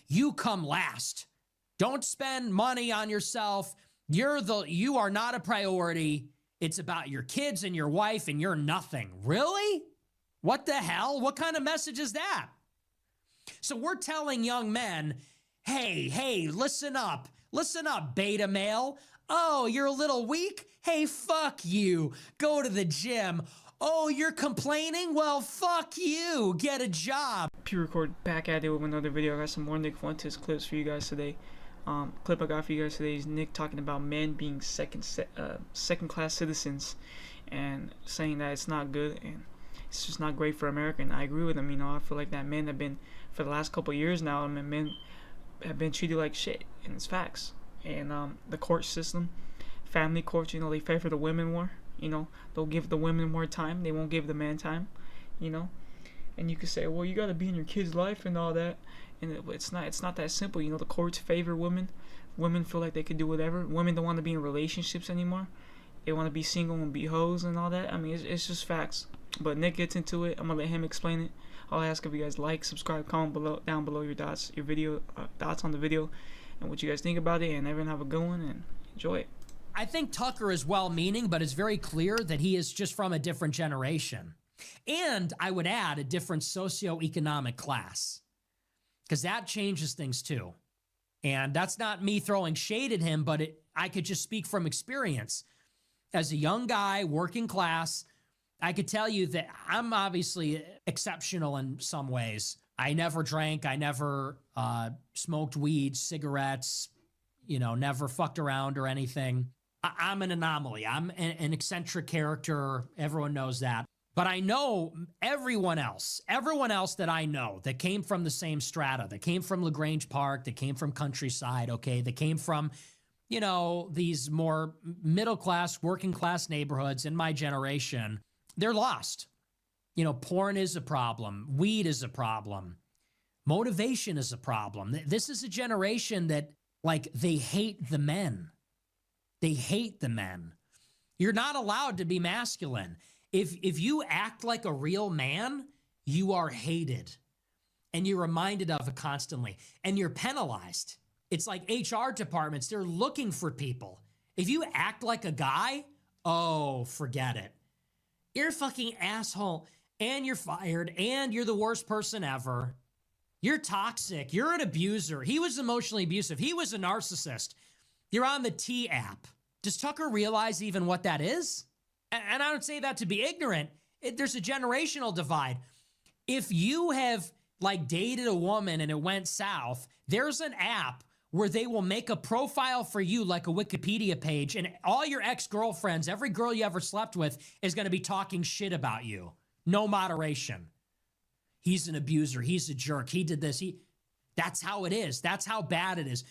you come last. Don't spend money on yourself. You are not a priority. It's about your kids and your wife and you're nothing. Really? What the hell? What kind of message is that? So we're telling young men, hey, listen up. Listen up, beta male. Oh, you're a little weak? Hey, fuck you. Go to the gym. Oh, you're complaining? Well, fuck you. Get a job. P-Record back at it with another video. I got some more Nick Fuentes clips for you guys today. Clip I got for you guys today is Nick talking about men being second-class citizens and saying that it's not good and it's just not great for America. And I agree with him. You know, I feel like that men have been, for the last couple of years now, men have been treated like shit, and it's facts. And the court system, family courts, you know, they favor the women more. You know, they'll give the women more time. They won't give the man time. You know, and you could say, well, you got to be in your kid's life and all that. And it's not that simple. You know, the courts favor women. Women feel like they can do whatever. Women don't want to be in relationships anymore. They want to be single and be hoes and all that. I mean, it's just facts. But Nick gets into it. I'm gonna let him explain it. I'll ask if you guys like, subscribe, comment down below your thoughts on the video, and what you guys think about it. And everyone have a good one and enjoy it. I think Tucker is well-meaning, but it's very clear that he is just from a different generation. And I would add a different socioeconomic class, because that changes things too. And that's not me throwing shade at him, but I could just speak from experience. As a young guy, working class, I could tell you that I'm obviously exceptional in some ways. I never drank. I never smoked weed, cigarettes, you know, never fucked around or anything. I'm an anomaly. I'm an eccentric character. Everyone knows that. But I know everyone else that I know that came from the same strata, that came from LaGrange Park, that came from countryside, okay, that came from, you know, these more middle-class, working-class neighborhoods in my generation, they're lost. You know, porn is a problem. Weed is a problem. Motivation is a problem. This is a generation that, like, they hate the men. They hate the men. You're not allowed to be masculine. If you act like a real man, you are hated. And you're reminded of it constantly. And you're penalized. It's like HR departments, they're looking for people. If you act like a guy, oh, forget it. You're a fucking asshole, and you're fired, and you're the worst person ever. You're toxic. You're an abuser. He was emotionally abusive. He was a narcissist. You're on the T app. Does Tucker realize even what that is? And I don't say that to be ignorant. There's a generational divide. If you have, like, dated a woman and it went south, there's an app where they will make a profile for you like a Wikipedia page, and all your ex-girlfriends, every girl you ever slept with, is going to be talking shit about you. No moderation. He's an abuser. He's a jerk. He did this. That's how it is. That's how bad it is.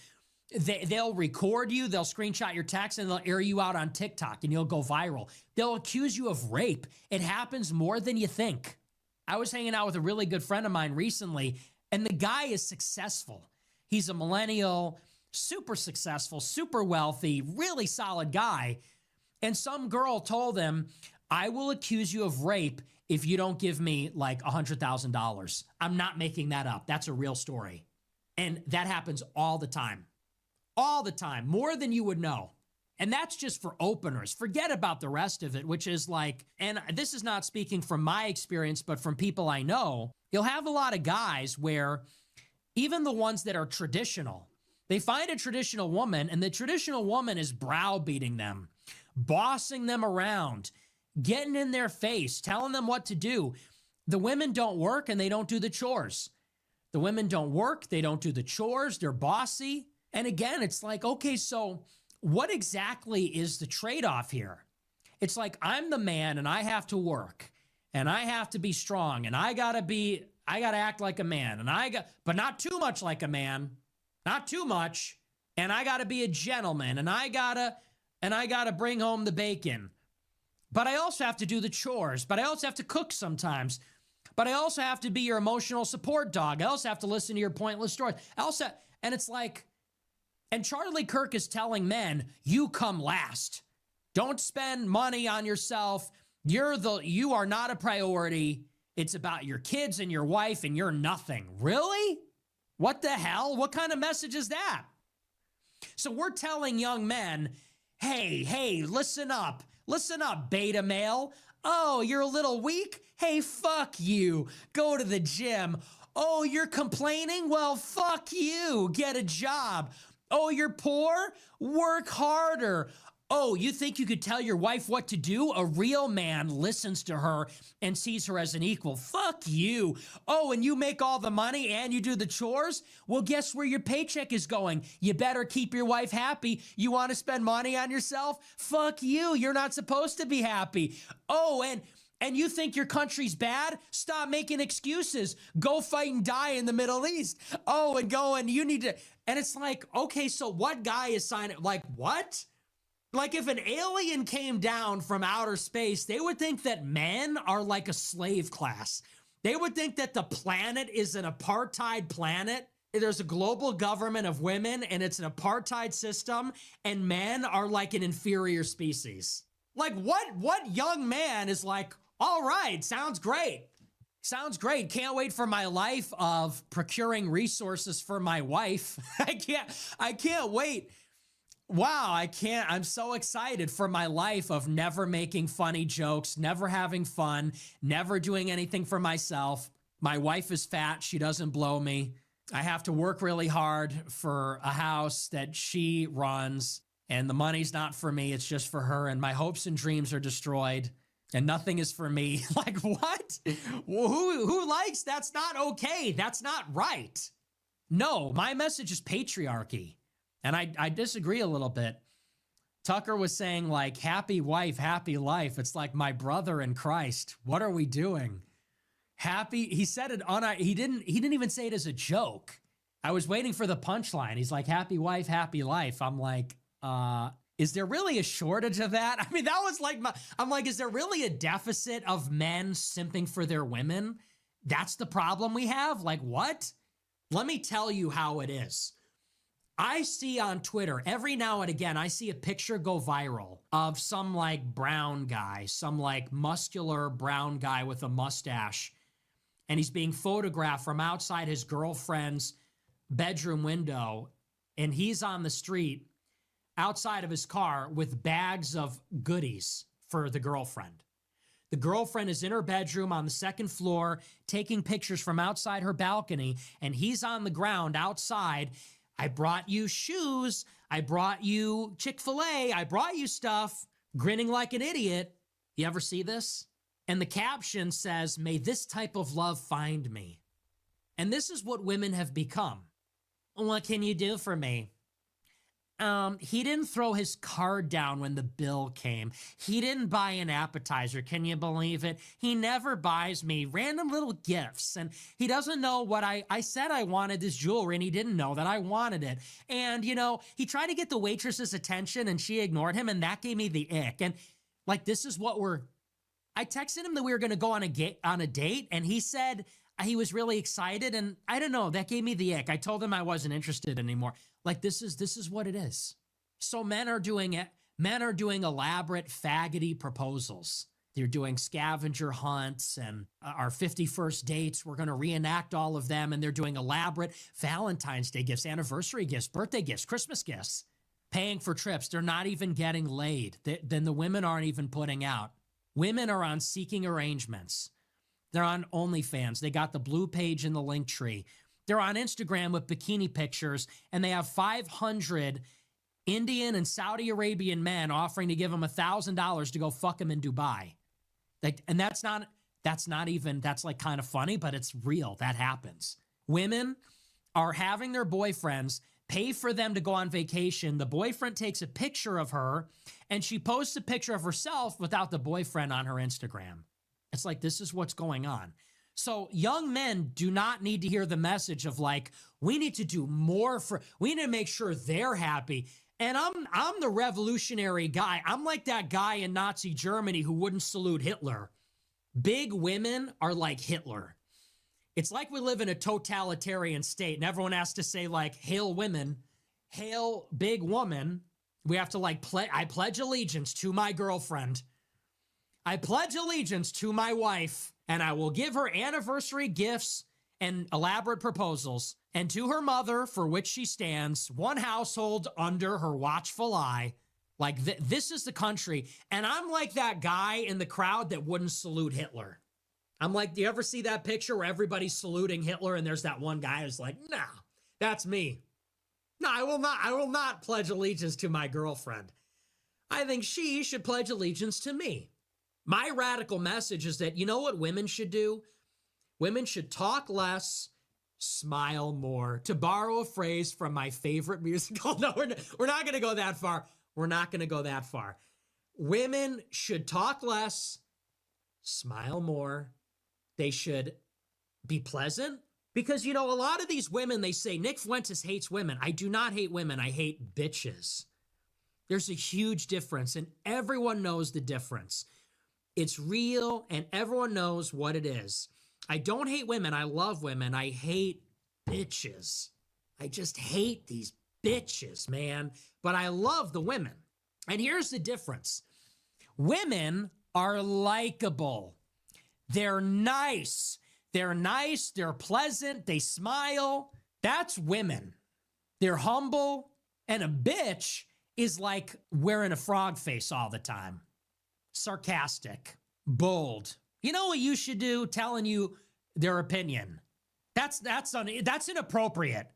They'll record you. They'll screenshot your text, and they'll air you out on TikTok, and you'll go viral. They'll accuse you of rape. It happens more than you think. I was hanging out with a really good friend of mine recently, and the guy is successful. He's a millennial, super successful, super wealthy, really solid guy. And some girl told him, I will accuse you of rape if you don't give me like $100,000. I'm not making that up. That's a real story. And that happens all the time. All the time. More than you would know. And that's just for openers. Forget about the rest of it, which is like, and this is not speaking from my experience, but from people I know, you'll have a lot of guys where even the ones that are traditional, they find a traditional woman, and the traditional woman is browbeating them, bossing them around, getting in their face, telling them what to do. The women don't work and they don't do the chores. The women don't work, they don't do the chores, they're bossy. And again, it's like, okay, so what exactly is the trade-off here? It's like, I'm the man and I have to work and I have to be strong and I gotta act like a man but not too much like a man, not too much. And I gotta be a gentleman and I gotta bring home the bacon. But I also have to do the chores, but I also have to cook sometimes. But I also have to be your emotional support dog. I also have to listen to your pointless stories. And it's like, and Charlie Kirk is telling men, you come last. Don't spend money on yourself. You are not a priority. It's about your kids and your wife and you're nothing. Really? What the hell? What kind of message is that? So we're telling young men, hey, listen up. Listen up, beta male. Oh, you're a little weak? Hey, fuck you. Go to the gym. Oh, you're complaining? Well, fuck you. Get a job. Oh, you're poor? Work harder. Oh, you think you could tell your wife what to do? A real man listens to her and sees her as an equal. Fuck you. Oh, and you make all the money and you do the chores? Well, guess where your paycheck is going? You better keep your wife happy. You want to spend money on yourself? Fuck you. You're not supposed to be happy. Oh, and you think your country's bad? Stop making excuses. Go fight and die in the Middle East. Oh, and you need to. And it's like, okay, so what guy is signing? Like, what? Like if an alien came down from outer space, they would think that men are like a slave class. They would think that the planet is an apartheid planet. There's a global government of women and it's an apartheid system and men are like an inferior species. Like what young man is like, all right, sounds great. Sounds great. Can't wait for my life of procuring resources for my wife. I can't wait. Wow, I'm so excited for my life of never making funny jokes, never having fun, never doing anything for myself. My wife is fat. She doesn't blow me. I have to work really hard for a house that she runs, and the money's not for me. It's just for her, and my hopes and dreams are destroyed, and nothing is for me. Like, what? Who likes? That's not okay. That's not right. No, my message is patriarchy. And I disagree a little bit. Tucker was saying like, happy wife, happy life. It's like my brother in Christ. What are we doing? Happy, he said it on, he didn't even say it as a joke. I was waiting for the punchline. He's like, happy wife, happy life. I'm like, is there really a shortage of that? I mean, that was like, I'm like, is there really a deficit of men simping for their women? That's the problem we have? Like, what? Let me tell you how it is. I see on Twitter, every now and again, I see a picture go viral of some like brown guy, some like muscular brown guy with a mustache. And he's being photographed from outside his girlfriend's bedroom window. And he's on the street outside of his car with bags of goodies for the girlfriend. The girlfriend is in her bedroom on the second floor, taking pictures from outside her balcony. And he's on the ground outside. I brought you shoes. I brought you Chick-fil-A. I brought you stuff, grinning like an idiot. You ever see this? And the caption says, may this type of love find me. And this is what women have become. What can you do for me? He didn't throw his card down when the bill came. He didn't buy an appetizer. Can you believe it? He never buys me random little gifts. And he doesn't know what I said I wanted this jewelry and he didn't know that I wanted it. And, you know, he tried to get the waitress's attention and she ignored him and that gave me the ick. And like, this is what I texted him that we were going to go on a date and he said he was really excited. And I don't know, that gave me the ick. I told him I wasn't interested anymore. Like, this is what it is. So men are doing elaborate faggoty proposals. They're doing scavenger hunts and our 51st dates. We're going to reenact all of them. And they're doing elaborate Valentine's Day gifts, anniversary gifts, birthday gifts, Christmas gifts, paying for trips. They're not even getting laid. Then the women aren't even putting out. Women are on Seeking Arrangements. They're on OnlyFans. They got the blue page in the link tree. They're on Instagram with bikini pictures, and they have 500 Indian and Saudi Arabian men offering to give them $1,000 to go fuck them in Dubai. And that's like kind of funny, but it's real. That happens. Women are having their boyfriends pay for them to go on vacation. The boyfriend takes a picture of her, and she posts a picture of herself without the boyfriend on her Instagram. It's like, this is what's going on. So young men do not need to hear the message of like, we need to do more we need to make sure they're happy. And I'm the revolutionary guy. I'm like that guy in Nazi Germany who wouldn't salute Hitler. Big women are like Hitler. It's like we live in a totalitarian state and everyone has to say like, hail women, hail big woman. We have to like I pledge allegiance to my girlfriend. I pledge allegiance to my wife. And I will give her anniversary gifts and elaborate proposals, and to her mother, for which she stands, one household under her watchful eye. Like, this is the country. And I'm like that guy in the crowd that wouldn't salute Hitler. I'm like, do you ever see that picture where everybody's saluting Hitler and there's that one guy who's like, nah, that's me. No, I will not pledge allegiance to my girlfriend. I think she should pledge allegiance to me. My radical message is that, you know what women should do? Women should talk less, smile more. To borrow a phrase from my favorite musical. No, we're not going to go that far. We're not going to go that far. Women should talk less, smile more. They should be pleasant. Because, you know, a lot of these women, they say, Nick Fuentes hates women. I do not hate women. I hate bitches. There's a huge difference, and everyone knows the difference. It's real, and everyone knows what it is. I don't hate women. I love women. I hate bitches. I just hate these bitches, man. But I love the women. And here's the difference. Women are likable. They're nice. They're nice. They're pleasant. They smile. That's women. They're humble. And a bitch is like wearing a frog face all the time. Sarcastic. Bold. You know what you should do? Telling you their opinion. That's inappropriate.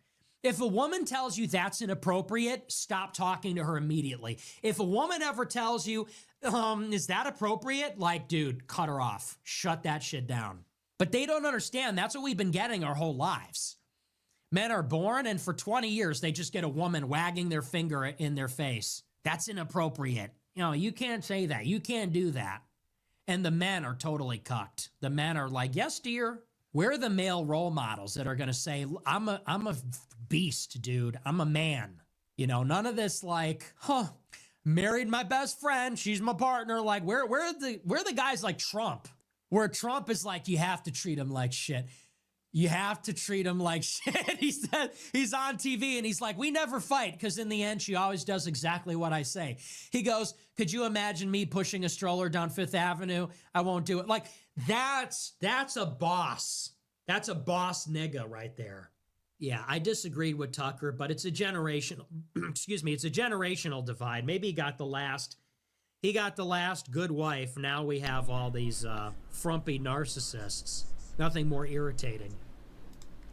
If a woman tells you that's inappropriate, stop talking to her immediately. If a woman ever tells you, is that appropriate? Like, dude, cut her off. Shut that shit down. But they don't understand. That's what we've been getting our whole lives. Men are born, and for 20 years, they just get a woman wagging their finger in their face. That's inappropriate. You know, you can't say that. You can't do that. And the men are totally cucked. The men are like, yes, dear. We're the male role models that are going to say, I'm a beast, dude. I'm a man. You know, none of this like, married my best friend. She's my partner. Like, we're the guys like Trump, where Trump is like, you have to treat him like shit. You have to treat him like shit. He said, he's on TV and he's like, we never fight because in the end, she always does exactly what I say. He goes, could you imagine me pushing a stroller down Fifth Avenue? I won't do it. Like, that's a boss. That's a boss nigga right there. Yeah, I disagreed with Tucker, but it's a generational, it's a generational divide. Maybe he got the last good wife. Now we have all these frumpy narcissists. Nothing more irritating.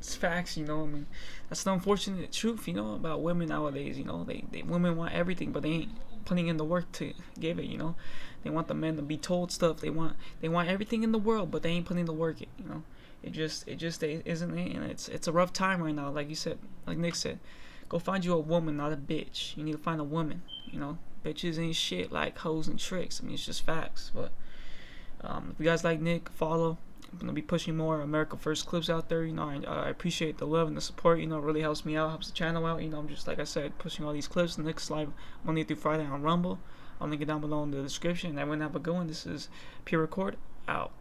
It's facts, you know. I mean, that's the unfortunate truth, you know, about women nowadays. You know, they women want everything, but they ain't putting in the work to give it. You know, they want the men to be told stuff. They want everything in the world, but they ain't putting the work. You know, it just isn't it, and it's a rough time right now. Like you said, like Nick said, go find you a woman, not a bitch. You need to find a woman. You know, bitches ain't shit like hoes and tricks. I mean, it's just facts. But if you guys like Nick, follow. I'm gonna be pushing more America First clips out there. You know, I appreciate the love and the support. You know, it really helps me out, helps the channel out. You know, I'm just, like I said, pushing all these clips. The next live Monday through Friday on Rumble. I'll link it down below in the description. And everyone have a good one. This is Pure Record out.